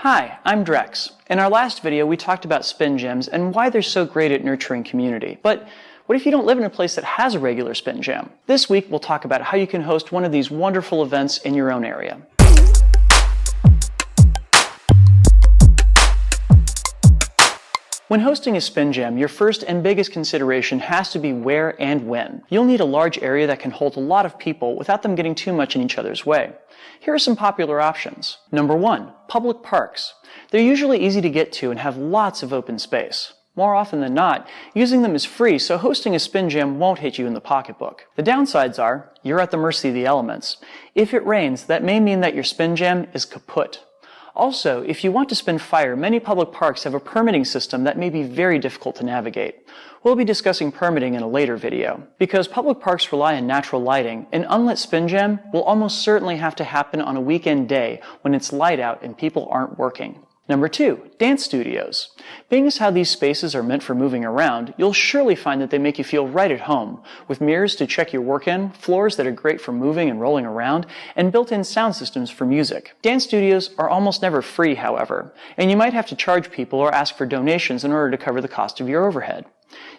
Hi, I'm Drex. In our last video, we talked about spin gyms and why they're so great at nurturing community. But what if you don't live in a place that has a regular spin gym? This week, we'll talk about how you can host one of these wonderful events in your own area. When hosting a spin jam, your first and biggest consideration has to be where and when. You'll need a large area that can hold a lot of people without them getting too much in each other's way. Here are some popular options. Number 1, public parks. They're usually easy to get to and have lots of open space. More often than not, using them is free, so hosting a spin jam won't hit you in the pocketbook. The downsides are, you're at the mercy of the elements. If it rains, that may mean that your spin jam is kaput. Also, if you want to spin fire, many public parks have a permitting system that may be very difficult to navigate. We'll be discussing permitting in a later video. Because public parks rely on natural lighting, an unlit spin jam will almost certainly have to happen on a weekend day when it's light out and people aren't working. Number 2, dance studios. Being as how these spaces are meant for moving around, you'll surely find that they make you feel right at home, with mirrors to check your work in, floors that are great for moving and rolling around, and built-in sound systems for music. Dance studios are almost never free, however, and you might have to charge people or ask for donations in order to cover the cost of your overhead.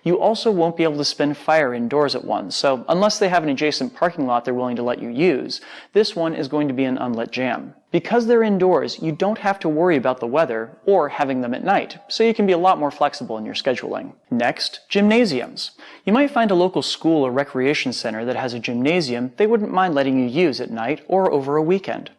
You also won't be able to spin fire indoors at one, so unless they have an adjacent parking lot they're willing to let you use, this one is going to be an unlit jam. Because they're indoors, you don't have to worry about the weather or having them at night, so you can be a lot more flexible in your scheduling. Next, gymnasiums. You might find a local school or recreation center that has a gymnasium they wouldn't mind letting you use at night or over a weekend.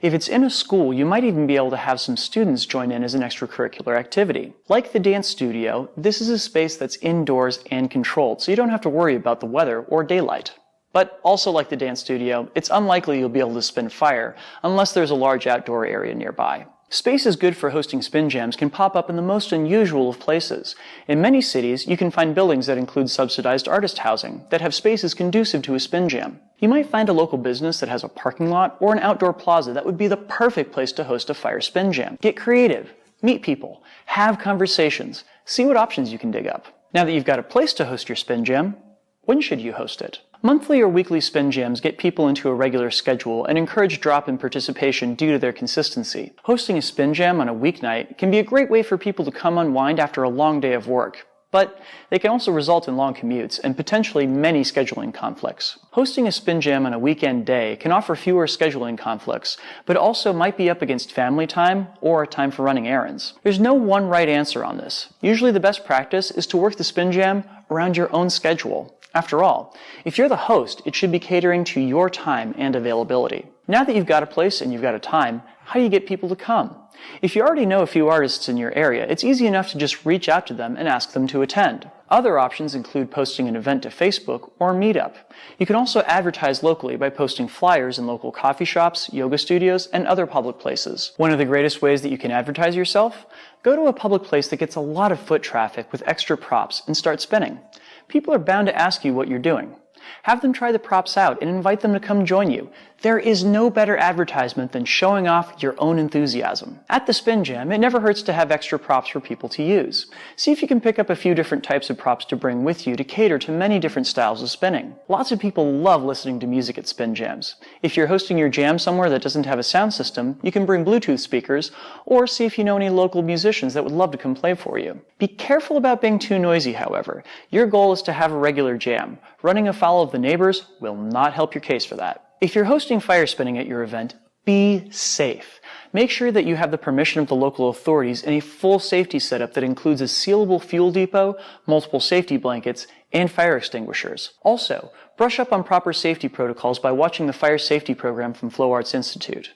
If it's in a school, you might even be able to have some students join in as an extracurricular activity. Like the dance studio, this is a space that's indoors and controlled, so you don't have to worry about the weather or daylight. But also like the dance studio, it's unlikely you'll be able to spin fire unless there's a large outdoor area nearby. Spaces good for hosting spin jams can pop up in the most unusual of places. In many cities, you can find buildings that include subsidized artist housing that have spaces conducive to a spin jam. You might find a local business that has a parking lot or an outdoor plaza that would be the perfect place to host a fire spin jam. Get creative, meet people, have conversations, see what options you can dig up. Now that you've got a place to host your spin jam, when should you host it? Monthly or weekly spin jams get people into a regular schedule and encourage drop-in participation due to their consistency. Hosting a spin jam on a weeknight can be a great way for people to come unwind after a long day of work, but they can also result in long commutes and potentially many scheduling conflicts. Hosting a spin jam on a weekend day can offer fewer scheduling conflicts, but also might be up against family time or time for running errands. There's no one right answer on this. Usually the best practice is to work the spin jam around your own schedule. After all, if you're the host, it should be catering to your time and availability. Now that you've got a place and you've got a time, how do you get people to come? If you already know a few artists in your area, it's easy enough to just reach out to them and ask them to attend. Other options include posting an event to Facebook or Meetup. You can also advertise locally by posting flyers in local coffee shops, yoga studios, and other public places. One of the greatest ways that you can advertise yourself? Go to a public place that gets a lot of foot traffic with extra props and start spinning. People are bound to ask you what you're doing. Have them try the props out and invite them to come join you. There is no better advertisement than showing off your own enthusiasm. At the spin jam, it never hurts to have extra props for people to use. See if you can pick up a few different types of props to bring with you to cater to many different styles of spinning. Lots of people love listening to music at spin jams. If you're hosting your jam somewhere that doesn't have a sound system, you can bring Bluetooth speakers, or see if you know any local musicians that would love to come play for you. Be careful about being too noisy, however. Your goal is to have a regular jam. Running afoul of the neighbors will not help your case for that. If you're hosting fire spinning at your event, be safe. Make sure that you have the permission of the local authorities and a full safety setup that includes a sealable fuel depot, multiple safety blankets, and fire extinguishers. Also, brush up on proper safety protocols by watching the fire safety program from Flow Arts Institute.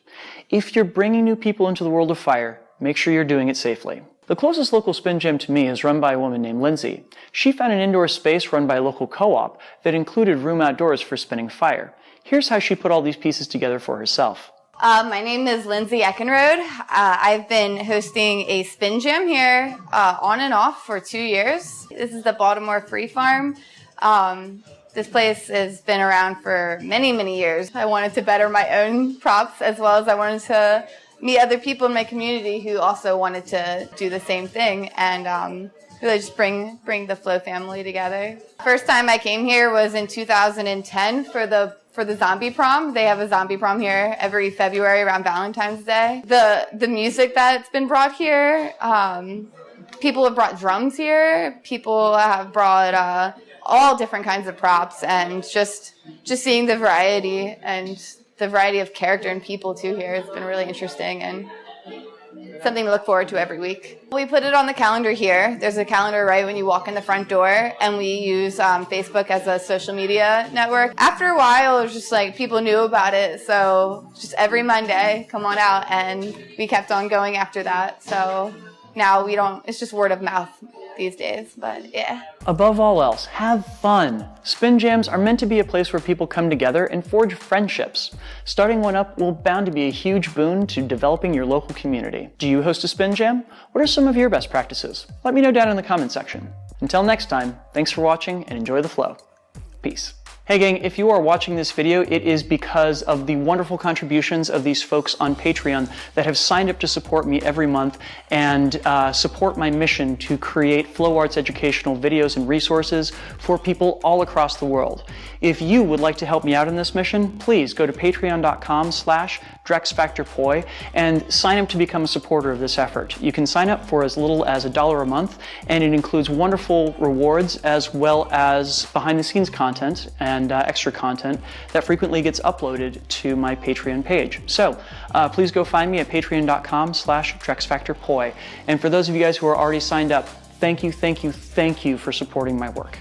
If you're bringing new people into the world of fire, make sure you're doing it safely. The closest local spin jam to me is run by a woman named Lindsey. She found an indoor space run by a local co-op that included room outdoors for spinning fire. Here's how she put all these pieces together for herself. My name is Lindsey Eckenrode. I've been hosting a spin jam here on and off for 2 years. This is the Baltimore Free Farm. This place has been around for many, many years. I wanted to better my own props as well as I wanted to meet other people in my community who also wanted to do the same thing and really just bring the Flow family together. First time I came here was in 2010 for the for the zombie prom. They have a zombie prom here every February around Valentine's Day. The music that's been brought here, people have brought drums here. People have brought all different kinds of props, and just seeing the variety of character and people too here has been really interesting and something to look forward to every week. We put it on the calendar here. There's a calendar right when you walk in the front door, and we use Facebook as a social media network. After a while, it was just like people knew about it, so just every Monday, come on out, and we kept on going after that. So now it's just word of mouth these days, but yeah. Above all else, have fun. Spin Jams are meant to be a place where people come together and forge friendships. Starting one up will bound to be a huge boon to developing your local community. Do you host a Spin Jam? What are some of your best practices? Let me know down in the comment section. Until next time, thanks for watching and enjoy the flow. Peace. Hey gang, if you are watching this video, it is because of the wonderful contributions of these folks on Patreon that have signed up to support me every month and support my mission to create flow arts educational videos and resources for people all across the world. If you would like to help me out in this mission, please go to patreon.com/DrexFactorPoi and sign up to become a supporter of this effort. You can sign up for as little as $1 a month, and it includes wonderful rewards as well as behind the scenes content and extra content that frequently gets uploaded to my Patreon page. So please go find me at patreon.com/DrexFactorPoi. And for those of you guys who are already signed up, thank you for supporting my work.